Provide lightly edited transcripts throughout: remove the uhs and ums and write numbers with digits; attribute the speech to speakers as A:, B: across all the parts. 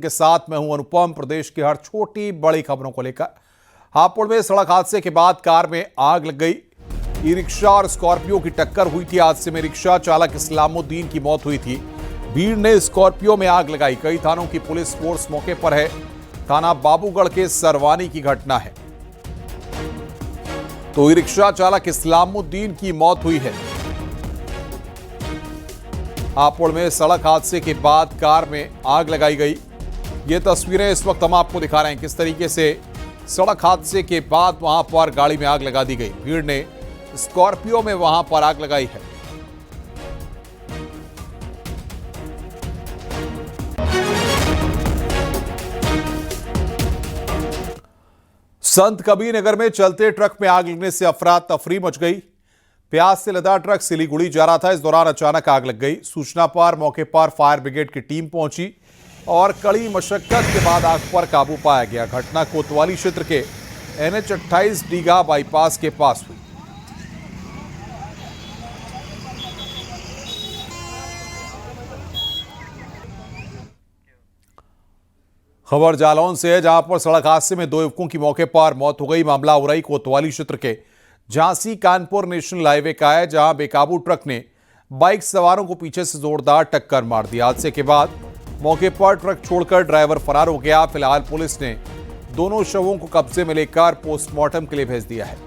A: के साथ मैं हूं अनुपम। प्रदेश की हर छोटी बड़ी खबरों को लेकर हापुड़ में सड़क हादसे के बाद कार में आग लग गई। ई रिक्शा और स्कॉर्पियो की टक्कर हुई थी। हादसे में रिक्शा चालक इस्लामुद्दीन की मौत हुई थी। भीड़ ने स्कॉर्पियो में आग लगाई। कई थानों की पुलिस फोर्स मौके पर है। थाना बाबूगढ़ के सरवानी की घटना है। तो ई रिक्शा चालक इस्लामुद्दीन की मौत हुई है। हापुड़ में सड़क हादसे के बाद कार में आग लगाई गई। ये तस्वीरें इस वक्त हम आपको दिखा रहे हैं किस तरीके से सड़क हादसे के बाद वहां पर गाड़ी में आग लगा दी गई। भीड़ ने स्कॉर्पियो में वहां पर आग लगाई है। संत कबीर नगर में चलते ट्रक में आग लगने से अफरा तफरी मच गई। प्याज से लदा ट्रक सिलीगुड़ी जा रहा था। इस दौरान अचानक आग लग गई। सूचना पर मौके पर फायर ब्रिगेड की टीम पहुंची और कड़ी मशक्कत के बाद आग पर काबू पाया गया। घटना कोतवाली क्षेत्र के NH 28 डीगा बाईपास के पास हुई। खबर जालौन से है, जहां पर सड़क हादसे में 2 युवकों की मौके पर मौत हो गई। मामला उरई कोतवाली क्षेत्र के झांसी कानपुर नेशनल हाईवे का है, जहां बेकाबू ट्रक ने बाइक सवारों को पीछे से जोरदार टक्कर मार दी। हादसे के बाद मौके पर ट्रक छोड़कर ड्राइवर फरार हो गया। फिलहाल पुलिस ने दोनों शवों को कब्जे में लेकर पोस्टमार्टम के लिए भेज दिया है।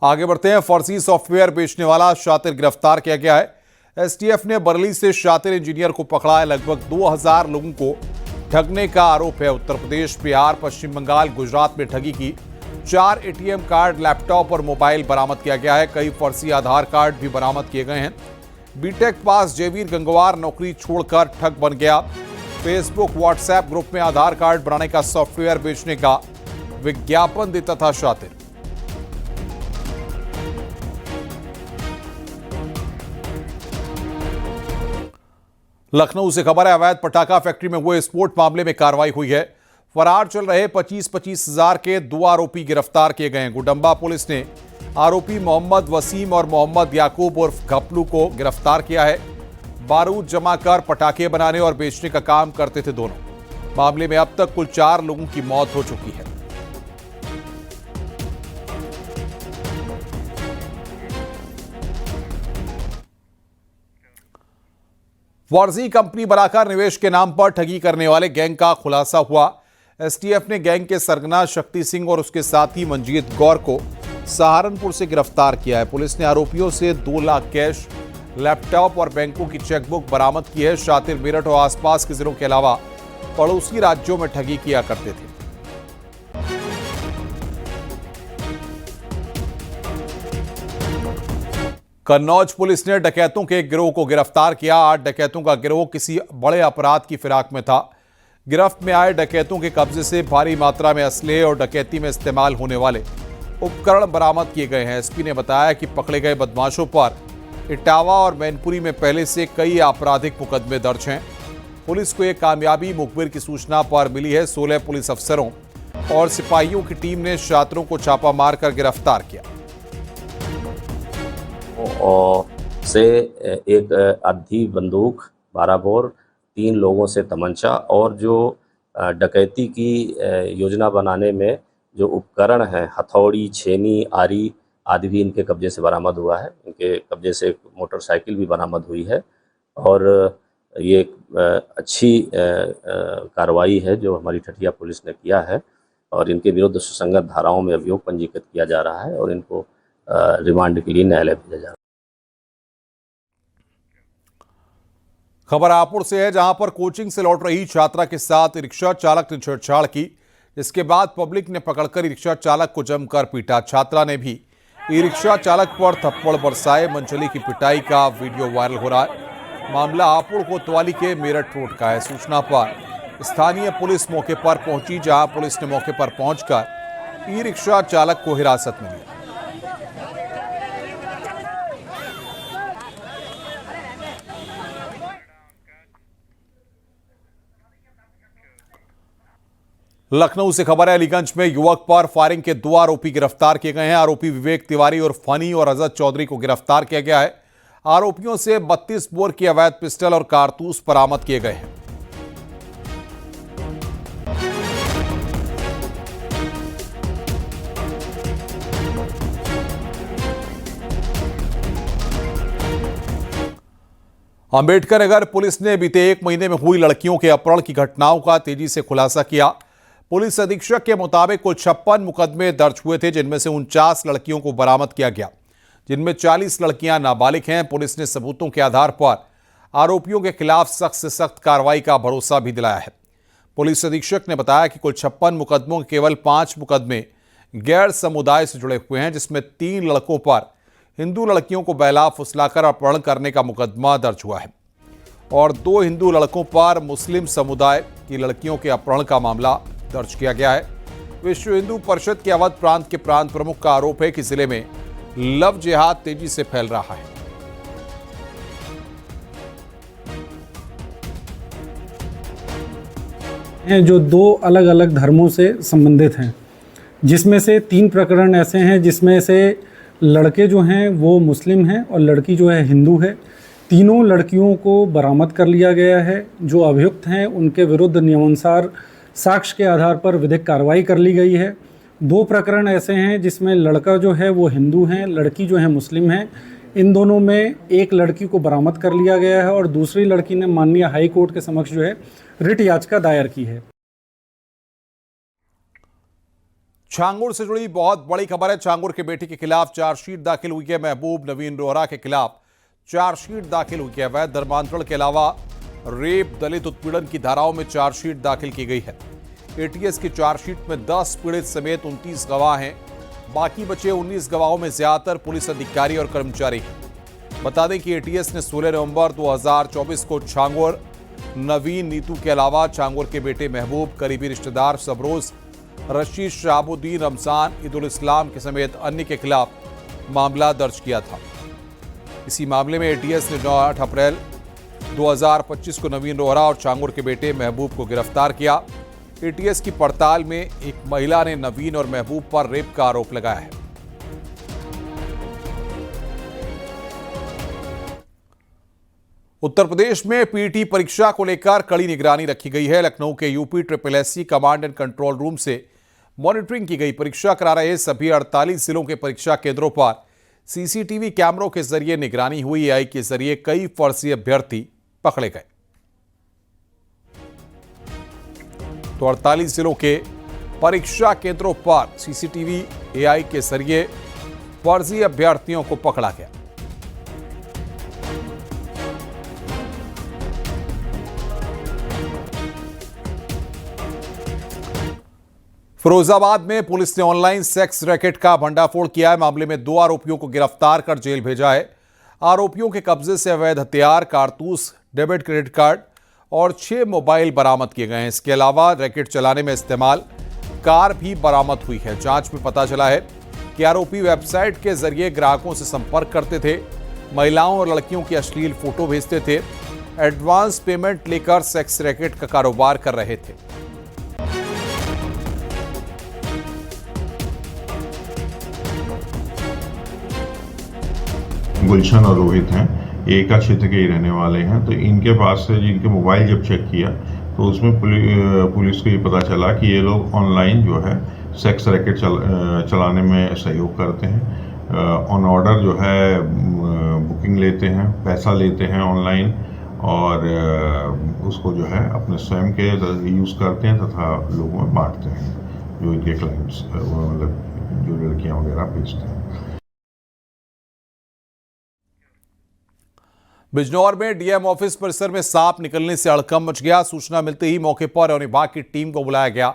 A: आगे बढ़ते हैं। फर्जी सॉफ्टवेयर बेचने वाला शातिर गिरफ्तार किया गया है। STF ने बरेली से शातिर इंजीनियर को पकड़ा है। लगभग 2000 लोगों को ठगने का आरोप है। उत्तर प्रदेश, बिहार, पश्चिम बंगाल, गुजरात में ठगी की। 4 ATM कार्ड, लैपटॉप और मोबाइल बरामद किया गया है। कई फर्जी आधार कार्ड भी बरामद किए गए हैं। बीटेक पास जयवीर गंगवार नौकरी छोड़कर ठग बन गया। फेसबुक, व्हाट्सएप ग्रुप में आधार कार्ड बनाने का सॉफ्टवेयर बेचने का विज्ञापन देता था शातिर। लखनऊ से खबर है, अवैध पटाखा फैक्ट्री में हुए विस्फोट मामले में कार्रवाई हुई है। फरार चल रहे 25-25 हजार के 2 आरोपी गिरफ्तार किए गए हैं। गुडंबा पुलिस ने आरोपी मोहम्मद वसीम और मोहम्मद याकूब उर्फ घपलू को गिरफ्तार किया है। बारूद जमा कर पटाखे बनाने और बेचने का काम करते थे दोनों। मामले में अब तक कुल 4 लोगों की मौत हो चुकी है। फर्जी कंपनी बनाकर निवेश के नाम पर ठगी करने वाले गैंग का खुलासा हुआ। STF ने गैंग के सरगना शक्ति सिंह और उसके साथी मंजीत गौर को सहारनपुर से गिरफ्तार किया है। पुलिस ने आरोपियों से 2 लाख कैश, लैपटॉप और बैंकों की चेकबुक बरामद की है। शातिर मेरठ और आसपास के जिलों के अलावा पड़ोसी राज्यों में ठगी किया करते थे। कन्नौज पुलिस ने डकैतों के एक गिरोह को गिरफ्तार किया। 8 डकैतों का गिरोह किसी बड़े अपराध की फिराक में था। गिरफ्त में आए डकैतों के कब्जे से भारी मात्रा में असले और डकैती में इस्तेमाल होने वाले उपकरण बरामद किए गए हैं। SP ने बताया कि पकड़े गए बदमाशों पर इटावा और मैनपुरी में पहले से कई आपराधिक मुकदमे दर्ज हैं। पुलिस को एक कामयाबी मुखबिर की सूचना पर मिली है। 16 पुलिस अफसरों और सिपाहियों की टीम ने छात्रों को छापा मारकर गिरफ्तार किया।
B: और से एक आधी बंदूक 12 बोर, 3 लोगों से तमंचा और जो डकैती की योजना बनाने में जो उपकरण हैं, हथौड़ी, छेनी, आरी आदि भी इनके कब्जे से बरामद हुआ है। इनके कब्जे से मोटरसाइकिल भी बरामद हुई है और ये एक अच्छी कार्रवाई है जो हमारी ठठिया पुलिस ने किया है और इनके विरुद्ध सुसंगत धाराओं में अभियोग पंजीकृत किया जा रहा है और इनको रिमांड के लिए न्यायालय भेजा जा रहा है।
A: खबर हापुड़ से है, जहां पर कोचिंग से लौट रही छात्रा के साथ रिक्शा चालक ने छेड़छाड़ की। इसके बाद पब्लिक ने पकड़कर रिक्शा चालक को जमकर पीटा। छात्रा ने भी रिक्शा चालक पर थप्पड़ बरसाए। मनचली की पिटाई का वीडियो वायरल हो रहा है। मामला हापुड़ कोतवाली के मेरठ रोड का है। सूचना पर स्थानीय पुलिस मौके पर पहुंची, जहां पुलिस ने मौके पर पहुंचकर रिक्शा चालक को हिरासत में लिया। लखनऊ से खबर है, अलीगंज में युवक पर फायरिंग के 2 आरोपी गिरफ्तार किए गए हैं। आरोपी विवेक तिवारी और फनी और अजद चौधरी को गिरफ्तार किया गया है। आरोपियों से 32 बोर की अवैध पिस्टल और कारतूस बरामद किए गए हैं। अंबेडकर नगर पुलिस ने बीते 1 महीने में हुई लड़कियों के अपहरण की घटनाओं का तेजी से खुलासा किया। पुलिस अधीक्षक के मुताबिक कुल 56 मुकदमे दर्ज हुए थे, जिनमें से 49 लड़कियों को बरामद किया गया, जिनमें 40 लड़कियां नाबालिग हैं। पुलिस ने सबूतों के आधार पर आरोपियों के खिलाफ सख्त से सख्त कार्रवाई का भरोसा भी दिलाया है। पुलिस अधीक्षक ने बताया कि कुल 56 मुकदमों के केवल 5 मुकदमे गैर समुदाय से जुड़े हुए हैं, जिसमें 3 लड़कों पर हिंदू लड़कियों को बहला फुसलाकर अपहरण करने का मुकदमा दर्ज हुआ है और 2 हिंदू लड़कों पर मुस्लिम समुदाय की लड़कियों के अपहरण का मामला दर्ज किया गया है। विश्व हिंदू परिषद के अवध प्रांत के प्रांत प्रमुख का आरोप है कि जिले में लव जिहाद तेजी से फैल रहा है।
C: जो 2 अलग अलग धर्मों से संबंधित हैं, जिसमें से 3 प्रकरण ऐसे हैं जिसमें से लड़के जो हैं वो मुस्लिम हैं और लड़की जो है हिंदू है। तीनों लड़कियों को बरामद कर लिया गया है। जो अभियुक्त हैं उनके विरुद्ध नियमानुसार साक्ष्य के आधार पर विधिक कार्रवाई कर ली गई है। 2 प्रकरण ऐसे हैं जिसमें लड़का जो है वो हिंदू हैं, लड़की जो है मुस्लिम है। इन दोनों में एक लड़की को बरामद कर लिया गया है और दूसरी लड़की ने माननीय हाई कोर्ट के समक्ष जो है रिट याचिका दायर की है।
A: छांगुर से जुड़ी बहुत बड़ी खबर है। छांगुर के बेटे के खिलाफ चार्जशीट दाखिल हुई है। महबूब नवीन रोहरा के खिलाफ चार्जशीट दाखिल हुई है। अवैध धर्मांतरण के अलावा रेप, दलित उत्पीड़न की धाराओं में चार्जशीट दाखिल की गई है। एटीएस की चार्जशीट में 10 पीड़ित समेत 29 गवाह हैं। बाकी बचे 19 गवाहों में ज्यादातर पुलिस अधिकारी और कर्मचारी हैं। बता दें कि एटीएस ने 16 नवंबर 2024 को छांगुर नवीन नीतू के अलावा छांगुर के बेटे महबूब, करीबी रिश्तेदार सबरोज, रशीद, शहाबुद्दीन, रमजान, ईदुल इस्लाम के समेत अन्य के खिलाफ मामला दर्ज किया था। इसी मामले में एटीएस ने 8 अप्रैल 2025 को नवीन रोहरा और छांगुर के बेटे महबूब को गिरफ्तार किया। एटीएस की पड़ताल में एक महिला ने नवीन और महबूब पर रेप का आरोप लगाया है। उत्तर प्रदेश में पीटी परीक्षा को लेकर कड़ी निगरानी रखी गई है। लखनऊ के UP SSSC command and control room से मॉनिटरिंग की गई। परीक्षा करा रहे सभी 48 जिलों के परीक्षा केंद्रों पर सीसीटीवी कैमरों के जरिए निगरानी हुई। एआई के जरिए कई फर्जी अभ्यर्थी पकड़े गए। तो 48 जिलों के परीक्षा केंद्रों पर सीसीटीवी एआई के जरिए फर्जी अभ्यर्थियों को पकड़ा गया। फिरोजाबाद में पुलिस ने ऑनलाइन सेक्स रैकेट का भंडाफोड़ किया है। मामले में 2 आरोपियों को गिरफ्तार कर जेल भेजा है। आरोपियों के कब्जे से अवैध हथियार, कारतूस, डेबिट क्रेडिट कार्ड और 6 मोबाइल बरामद किए गए हैं। इसके अलावा रैकेट चलाने में इस्तेमाल कार भी बरामद हुई है। जांच में पता चला है कि आरोपी वेबसाइट के जरिए ग्राहकों से संपर्क करते थे, महिलाओं और लड़कियों की अश्लील फोटो भेजते थे, एडवांस पेमेंट लेकर सेक्स रैकेट का कारोबार कर रहे थे।
D: गुलशन और रोहित हैं, एका क्षेत्र के ही रहने वाले हैं। तो इनके पास से जिनके मोबाइल जब चेक किया तो उसमें पुलिस को ये पता चला कि ये लोग ऑनलाइन जो है सेक्स रैकेट चलाने में सहयोग करते हैं। ऑन ऑर्डर जो है बुकिंग लेते हैं, पैसा लेते हैं ऑनलाइन और उसको जो है अपने स्वयं के यूज़ करते हैं तथा लोगों में बांटते हैं, जो इनके क्लाइंट्स मतलब जो लड़कियाँ वगैरह बेचते हैं।
A: बिजनौर में डीएम ऑफिस परिसर में सांप निकलने से हड़कंप मच गया। सूचना मिलते ही मौके पर वन विभाग की टीम को बुलाया गया।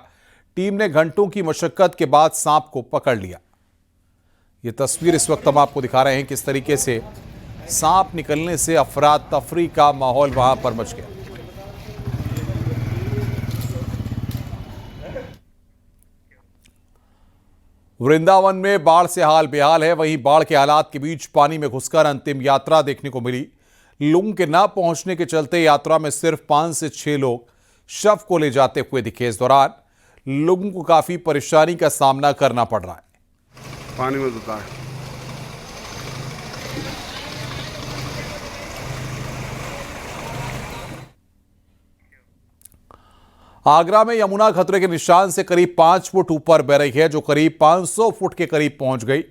A: टीम ने घंटों की मशक्कत के बाद सांप को पकड़ लिया। ये तस्वीर इस वक्त हम आपको दिखा रहे हैं किस तरीके से सांप निकलने से अफरा तफरी का माहौल वहां पर मच गया। वृंदावन में बाढ़ से हाल बेहाल है। वहीं बाढ़ के हालात के बीच पानी में घुसकर अंतिम यात्रा देखने को मिली। लोगों के न पहुंचने के चलते यात्रा में सिर्फ 5 से 6 लोग शव को ले जाते हुए दिखे। इस दौरान लोगों को काफी परेशानी का सामना करना पड़ रहा है।
E: पानी में धोता है।
A: आगरा में यमुना खतरे के निशान से करीब 5 फुट ऊपर बह रही है, जो करीब 500 फुट के करीब पहुंच गई।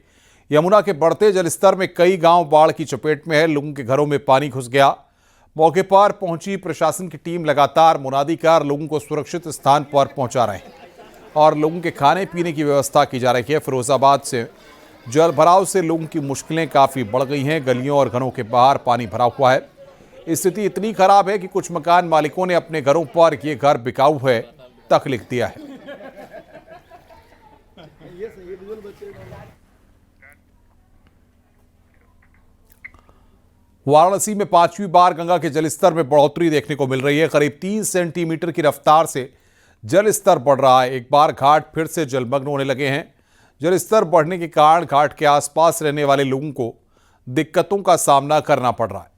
A: यमुना के बढ़ते जलस्तर में कई गांव बाढ़ की चपेट में है। लोगों के घरों में पानी घुस गया। मौके पर पहुंची प्रशासन की टीम लगातार मुनादी कर लोगों को सुरक्षित स्थान पर पहुंचा रहे हैं और लोगों के खाने पीने की व्यवस्था की जा रही है। फिरोजाबाद से जल भराव से लोगों की मुश्किलें काफ़ी बढ़ गई हैं। गलियों और घरों के बाहर पानी भरा हुआ है। स्थिति इतनी खराब है कि कुछ मकान मालिकों ने अपने घरों पर ये घर बिकाऊ है तक लिख दिया है। वाराणसी में 5वीं बार गंगा के जलस्तर में बढ़ोतरी देखने को मिल रही है। करीब 3 सेंटीमीटर की रफ्तार से जलस्तर बढ़ रहा है। एक बार घाट फिर से जलमग्न होने लगे हैं। जलस्तर बढ़ने के कारण घाट के आसपास रहने वाले लोगों को दिक्कतों का सामना करना पड़ रहा है।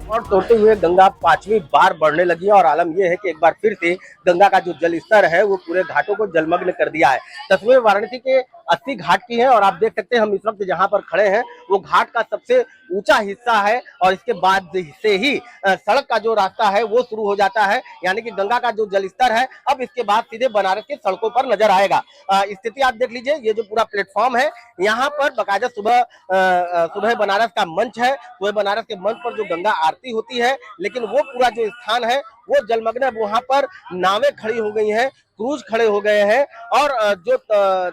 F: और तोड़ते हुए गंगा 5वीं बार बढ़ने लगी है और आलम यह है कि एक बार फिर से गंगा का जो जल स्तर है वो पूरे घाटों को जलमग्न कर दिया है। तस्वीर वाराणसी के 80 घाट की है और आप देख सकते हैं हम इस वक्त जहां पर खड़े हैं वो घाट का सबसे ऊंचा हिस्सा है और इसके बाद से ही सड़क का जो रास्ता है वो शुरू हो जाता है। यानी कि गंगा का जो जल स्तर है अब इसके बाद सीधे बनारस के सड़कों पर नजर आएगा। स्थिति आप देख लीजिए, ये जो पूरा प्लेटफॉर्म है यहाँ पर बाकायदा सुबह बनारस का मंच है। सुबह बनारस के मंच पर जो गंगा आरती होती है, लेकिन वो पूरा जो स्थान है वो जलमग्न है। वहां पर नावें खड़ी हो गई हैं, क्रूज खड़े हो गए हैं और जो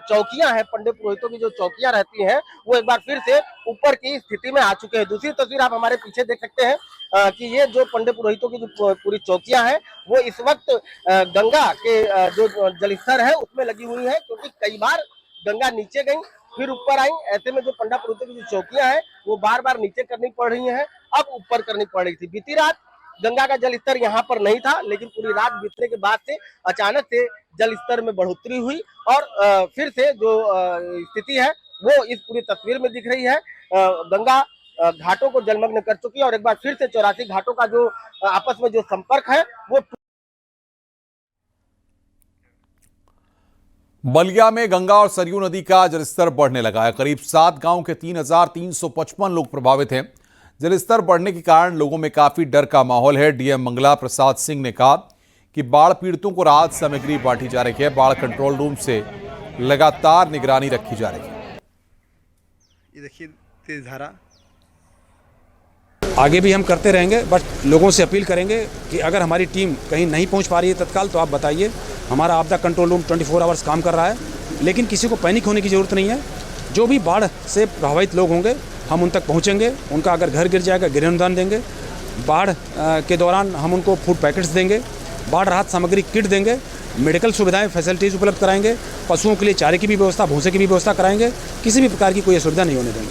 F: चौकियां हैं, पंडित पुरोहितों की जो चौकियां रहती हैं वो एक बार फिर से ऊपर की स्थिति में आ चुके हैं। दूसरी तस्वीर आप हमारे पीछे देख सकते हैं कि ये जो पंडित पुरोहितों की जो पूरी चौकियां हैं वो इस वक्त गंगा के जो जलस्तर है उसमें लगी हुई है, क्योंकि कई बार गंगा नीचे गई फिर ऊपर आई। ऐसे में जो पंडित पुरोहितों की जो चौकियां हैं वो बार बार नीचे करनी पड़ रही हैं, अब ऊपर करनी पड़ रही थी। बीती रात गंगा का जल स्तर यहाँ पर नहीं था, लेकिन पूरी रात बीतने के बाद से अचानक से जल स्तर में बढ़ोतरी हुई और फिर से जो स्थिति है वो इस पूरी तस्वीर में दिख रही है। गंगा घाटों को जलमग्न कर चुकी है और एक बार फिर से 84 घाटों का जो आपस में जो संपर्क है वो।
A: बलिया में गंगा और सरयू नदी का जलस्तर बढ़ने लगा है। करीब 7 गांव के 3,355 लोग प्रभावित हैं। जलस्तर बढ़ने के कारण लोगों में काफी डर का माहौल है। डीएम मंगला प्रसाद सिंह ने कहा कि बाढ़ पीड़ितों को राहत सामग्री बांटी जा रही है। बाढ़ कंट्रोल रूम से लगातार निगरानी रखी जा रही है।
E: ये देखिए तेज धारा।
G: आगे भी हम करते रहेंगे, बट लोगों से अपील करेंगे कि अगर हमारी टीम कहीं नहीं पहुंच पा रही है तत्काल तो आप बताइए। हमारा आपदा कंट्रोल रूम 24 आवर्स काम कर रहा है, लेकिन किसी को पैनिक होने की ज़रूरत नहीं है। जो भी बाढ़ से प्रभावित लोग होंगे हम उन तक पहुंचेंगे। उनका अगर घर गिर जाएगा गृह अनुदान देंगे। बाढ़ के दौरान हम उनको फूड पैकेट्स देंगे, बाढ़ राहत सामग्री किट देंगे, मेडिकल सुविधाएं फैसिलिटीज़ उपलब्ध कराएंगे, पशुओं के लिए चारे की भी व्यवस्था, भूसे की भी व्यवस्था कराएंगे। किसी भी प्रकार की कोई असुविधा नहीं होने देंगे।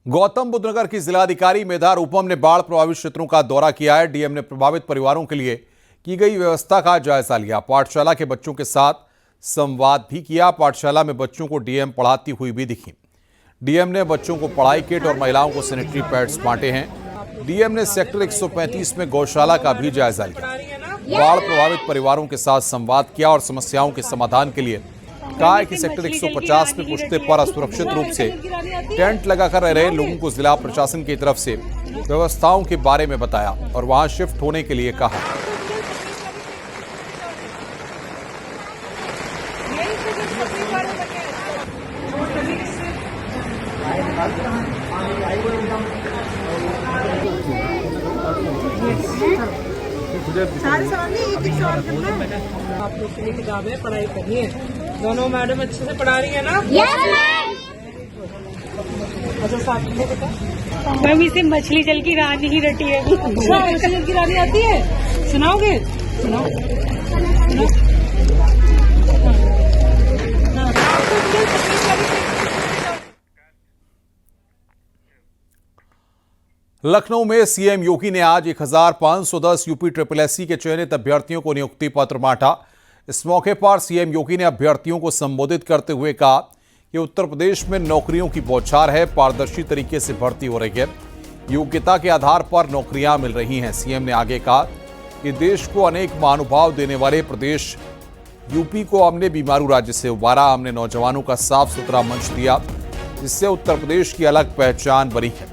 A: गौतम बुद्ध नगर की जिलाधिकारी मेधा रूपम ने बाढ़ प्रभावित क्षेत्रों का दौरा किया है। डीएम ने प्रभावित परिवारों के लिए की गई व्यवस्था का जायजा लिया। पाठशाला के बच्चों के साथ संवाद भी किया। पाठशाला में बच्चों को डीएम पढ़ाती हुई भी दिखी। डीएम ने बच्चों को पढ़ाई किट और महिलाओं को सैनिटरी पैड्स बांटे हैं। डीएम ने सेक्टर 135 में गौशाला का भी जायजा लिया। बाढ़ प्रभावित परिवारों के साथ संवाद किया और समस्याओं के समाधान के लिए कहा कि सेक्टर 150 में पुश्ते पर असुरक्षित रूप से टेंट लगाकर रह रहे लोगों को जिला प्रशासन की तरफ से व्यवस्थाओं के बारे में बताया और वहां शिफ्ट होने के लिए कहा।
H: सारे सवाल एक सवाल करना है। आप लोग की किताबें पढ़ाई करनी है। दोनों मैडम अच्छे से पढ़ा रही है ना? Yes ma'am. अच्छा साथ में बेटा।
I: मैम इसे मछली जल की रानी ही रटी है।
H: अच्छा मछली जल की रानी आती है? सुनाओगे? सुनाओ।
A: लखनऊ में सीएम योगी ने आज 1510 यूपी SSSC के चयनित अभ्यर्थियों को नियुक्ति पत्र बांटा। इस मौके पर सीएम योगी ने अभ्यर्थियों को संबोधित करते हुए कहा कि उत्तर प्रदेश में नौकरियों की बौछार है, पारदर्शी तरीके से भर्ती हो रही है। योग्यता के आधार पर नौकरियां मिल रही हैं। सीएम ने आगे कहा कि देश को अनेक महानुभाव देने वाले प्रदेश यूपी को हमने बीमारू राज्य से उबारा। हमने नौजवानों का साफ सुथरा मंच दिया, जिससे उत्तर प्रदेश की अलग पहचान बनी है।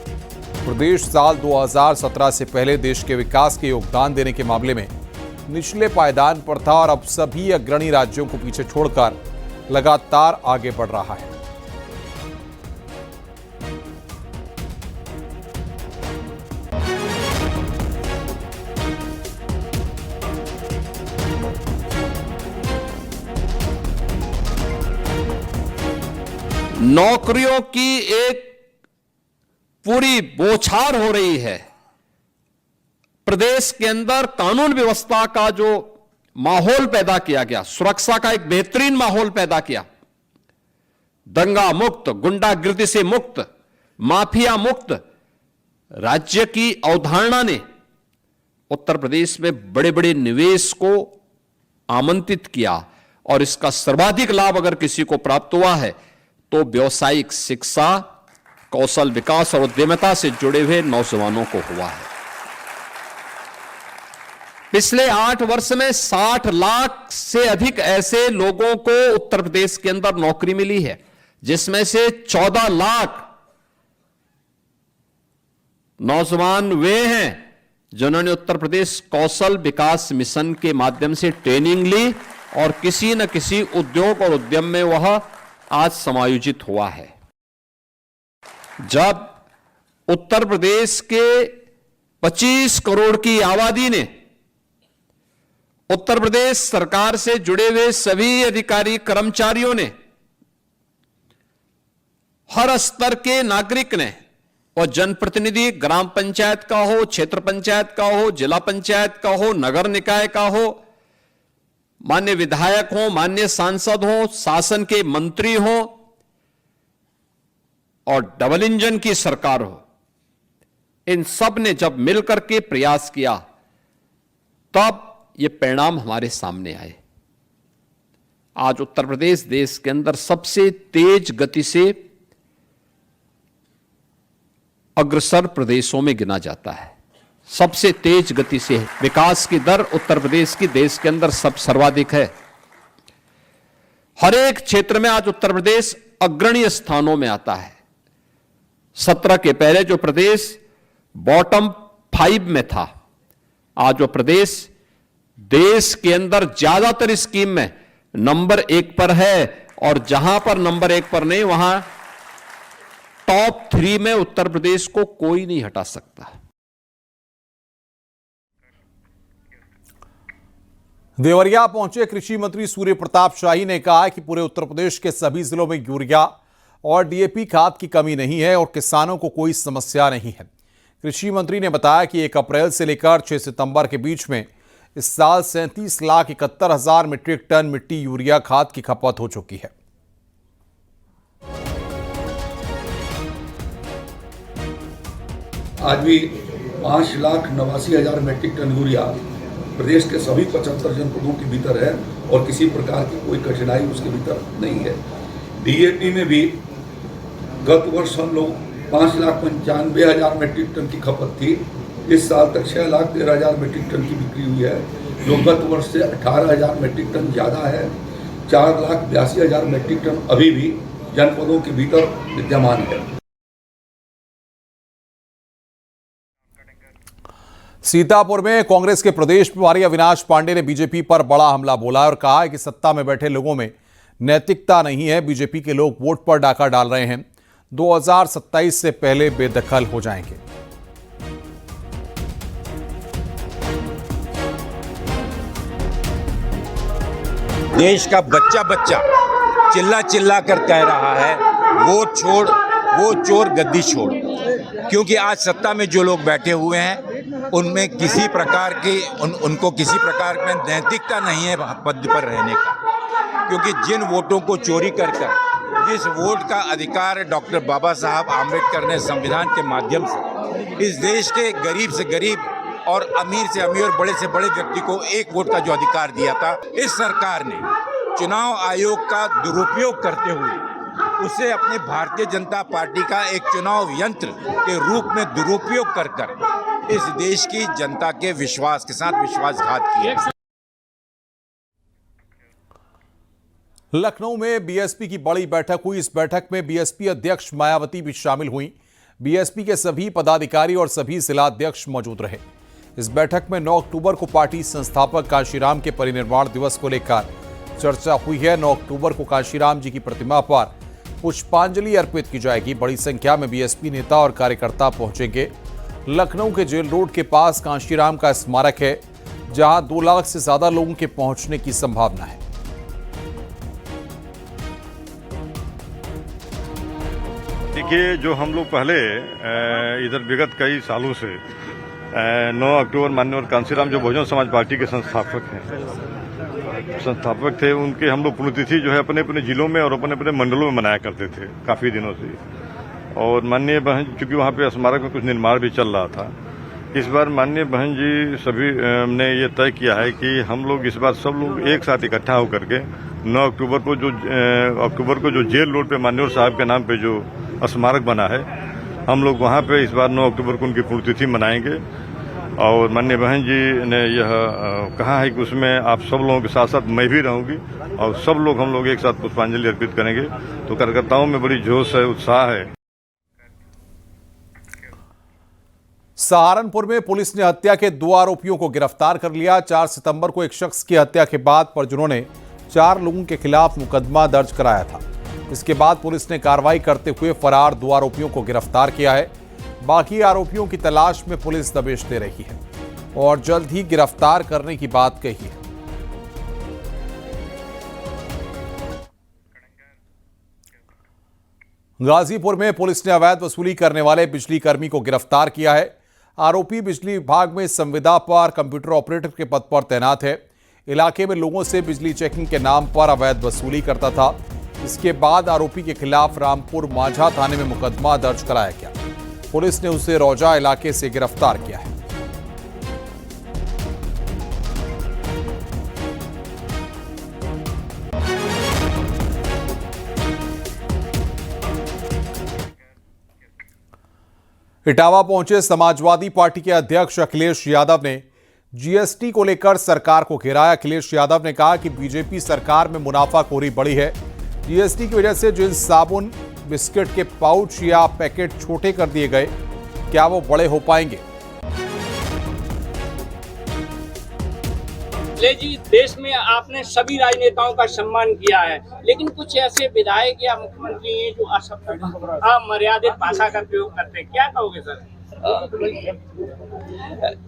A: प्रदेश साल 2017 से पहले देश के विकास के योगदान देने के मामले में निचले पायदान पर था और अब सभी अग्रणी राज्यों को पीछे छोड़कर लगातार आगे बढ़ रहा है।
J: नौकरियों की एक पूरी बौछार हो रही है। प्रदेश के अंदर कानून व्यवस्था का जो माहौल पैदा किया गया, सुरक्षा का एक बेहतरीन माहौल पैदा किया, दंगा मुक्त, गुंडागिर्दी से मुक्त, माफिया मुक्त राज्य की अवधारणा ने उत्तर प्रदेश में बड़े बड़े निवेश को आमंत्रित किया और इसका सर्वाधिक लाभ अगर किसी को प्राप्त हुआ है तो व्यावसायिक शिक्षा, कौशल विकास और उद्यमिता से जुड़े हुए नौजवानों को हुआ है। पिछले 8 वर्ष में 60 लाख से अधिक ऐसे लोगों को उत्तर प्रदेश के अंदर नौकरी मिली है, जिसमें से 14 लाख नौजवान वे हैं जिन्होंने उत्तर प्रदेश कौशल विकास मिशन के माध्यम से ट्रेनिंग ली और किसी न किसी उद्योग और उद्यम में वह आज समायोजित हुआ है। जब उत्तर प्रदेश के 25 करोड़ की आबादी ने उत्तर प्रदेश सरकार से जुड़े हुए सभी अधिकारी कर्मचारियों ने, हर स्तर के नागरिक ने, और जनप्रतिनिधि ग्राम पंचायत का हो, क्षेत्र पंचायत का हो, जिला पंचायत का हो, नगर निकाय का हो, मान्य विधायक हो, मान्य सांसद हो, शासन के मंत्री हो और डबल इंजन की सरकार हो, इन सब ने जब मिलकर के प्रयास किया तब ये परिणाम हमारे सामने आए। आज उत्तर प्रदेश देश के अंदर सबसे तेज गति से अग्रसर प्रदेशों में गिना जाता है। सबसे तेज गति से विकास की दर उत्तर प्रदेश की देश के अंदर सर्वाधिक है। हर एक क्षेत्र में आज उत्तर प्रदेश अग्रणी स्थानों में आता है। 17 के पहले जो प्रदेश बॉटम 5 में था, आज वो प्रदेश देश के अंदर ज्यादातर स्कीम में नंबर 1 पर है और जहां पर नंबर 1 पर नहीं, वहां टॉप 3 में उत्तर प्रदेश को कोई नहीं हटा सकता।
A: देवरिया पहुंचे कृषि मंत्री सूर्य प्रताप शाही ने कहा कि पूरे उत्तर प्रदेश के सभी जिलों में यूरिया और डीएपी खाद की कमी नहीं है और किसानों को कोई समस्या नहीं है। कृषि मंत्री ने बताया कि 1 अप्रैल से लेकर 6 सितंबर के बीच में इस साल 37,71,000 मीट्रिक टन मिट्टी यूरिया खाद की खपत हो चुकी है।
K: आज भी 5,89,000 मीट्रिक टन यूरिया प्रदेश के सभी 75 जनपदों के भीतर है और किसी प्रकार की कोई कठिनाई उसके भीतर नहीं है। डीएपी में भी गत वर्ष हम लोग 5,95,000 मीट्रिक टन की खपत थी। इस साल तक 6,13,000 मीट्रिक टन की बिक्री हुई है, जो गत वर्ष से 18,000 मीट्रिक टन ज़्यादा है। 4,82,000 मीट्रिक टन अभी भी जनपदों के भीतर विद्यमान है।
A: सीतापुर में कांग्रेस के प्रदेश प्रभारी अविनाश पांडे ने बीजेपी पर बड़ा हमला बोला और कहा है कि सत्ता में बैठे लोगों में नैतिकता नहीं है। बीजेपी के लोग वोट पर डाका डाल रहे हैं, 2027 से पहले बेदखल हो जाएंगे।
L: देश का बच्चा बच्चा चिल्ला चिल्ला कर कह रहा है वोट छोड़, वो चोर गद्दी छोड़, क्योंकि आज सत्ता में जो लोग बैठे हुए हैं उनमें किसी प्रकार की उनको किसी प्रकार में नैतिकता नहीं है पद पर रहने का। क्योंकि जिन वोटों को चोरी कर जिस वोट का अधिकार डॉक्टर बाबा साहब आम्बेडकर ने संविधान के माध्यम से इस देश के गरीब से गरीब और अमीर से अमीर और बड़े से बड़े व्यक्ति को एक वोट का जो अधिकार दिया था, इस सरकार ने चुनाव आयोग का दुरुपयोग करते हुए उसे अपनी भारतीय जनता पार्टी का एक चुनाव यंत्र के रूप में दुरुपयोग कर इस देश की जनता के विश्वास के साथ विश्वासघात किया।
A: लखनऊ में बीएसपी की बड़ी बैठक हुई। इस बैठक में बीएसपी अध्यक्ष मायावती भी शामिल हुई। बीएसपी के सभी पदाधिकारी और सभी जिलाध्यक्ष मौजूद रहे। इस बैठक में 9 अक्टूबर को पार्टी संस्थापक कांशीराम के परिनिर्वाण दिवस को लेकर चर्चा हुई है। 9 अक्टूबर को कांशीराम जी की प्रतिमा पर पुष्पांजलि अर्पित की जाएगी। बड़ी संख्या में बीएसपी नेता और कार्यकर्ता पहुंचेंगे। लखनऊ के जेल रोड के पास कांशीराम का स्मारक है, जहां 2 लाख से ज्यादा लोगों के पहुंचने की संभावना है।
M: देखिए, जो हम लोग पहले इधर विगत कई सालों से 9 अक्टूबर माननीय कांशीराम जो बहुजन समाज पार्टी के संस्थापक थे, उनके हम लोग पुण्यतिथि जो है अपने अपने जिलों में और अपने अपने मंडलों में मनाया करते थे काफ़ी दिनों से। और माननीय बहन, चूँकि वहाँ पे स्मारक में कुछ निर्माण भी चल रहा था, इस बार माननीय बहन जी सभी ने ये तय किया है कि हम लोग इस बार सब लोग एक साथ इकट्ठा होकर के 9 अक्टूबर को जो जेल रोड पे मान्यवर साहब के नाम पे जो स्मारक बना है, हम लोग वहाँ पे इस बार 9 अक्टूबर को उनकी पुण्यतिथि मनाएंगे। और माननीय बहन जी ने यह कहा है कि उसमें आप सब लोगों के साथ साथ मैं भी रहूँगी और सब लोग हम लोग एक साथ पुष्पांजलि अर्पित करेंगे। तो कार्यकर्ताओं में बड़ी जोश है, उत्साह है।
A: सहारनपुर में पुलिस ने हत्या के 2 आरोपियों को गिरफ्तार कर लिया। 4 सितंबर को एक शख्स की हत्या के बाद परिजनों ने 4 लोगों के खिलाफ मुकदमा दर्ज कराया था। इसके बाद पुलिस ने कार्रवाई करते हुए फरार 2 आरोपियों को गिरफ्तार किया है। बाकी आरोपियों की तलाश में पुलिस दबिश दे रही है और जल्द ही गिरफ्तार करने की बात कही है। गाजीपुर में पुलिस ने अवैध वसूली करने वाले बिजली कर्मी को गिरफ्तार किया है। आरोपी बिजली विभाग में संविदा पर कंप्यूटर ऑपरेटर के पद पर तैनात है। इलाके में लोगों से बिजली चेकिंग के नाम पर अवैध वसूली करता था। इसके बाद आरोपी के खिलाफ रामपुर माझा थाने में मुकदमा दर्ज कराया गया। पुलिस ने उसे रौजा इलाके से गिरफ्तार किया है। इटावा पहुंचे समाजवादी पार्टी के अध्यक्ष अखिलेश यादव ने जीएसटी को लेकर सरकार को घेरा। अखिलेश यादव ने कहा कि बीजेपी सरकार में मुनाफाखोरी बढ़ी है। जीएसटी की वजह से जिन साबुन, बिस्किट के पाउच या पैकेट छोटे कर दिए गए, क्या वो बड़े हो पाएंगे?
N: ले जी, देश में आपने सभी राजनेताओं का सम्मान किया है, लेकिन कुछ ऐसे विधायक या मुख्यमंत्री हैं जो अमर्यादित भाषा का प्रयोग करते हैं। क्या कहोगे सर?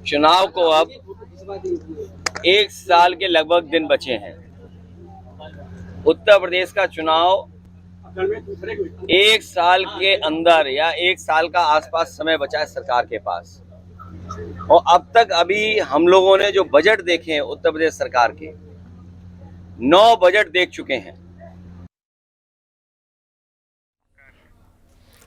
O: चुनाव को अब 1 साल के लगभग दिन बचे हैं। उत्तर प्रदेश का चुनाव 1 साल के अंदर या 1 साल का आसपास समय बचा है सरकार के पास। और अब तक अभी हम लोगों ने जो बजट देखे हैं उत्तर प्रदेश सरकार के, 9 बजट देख चुके हैं।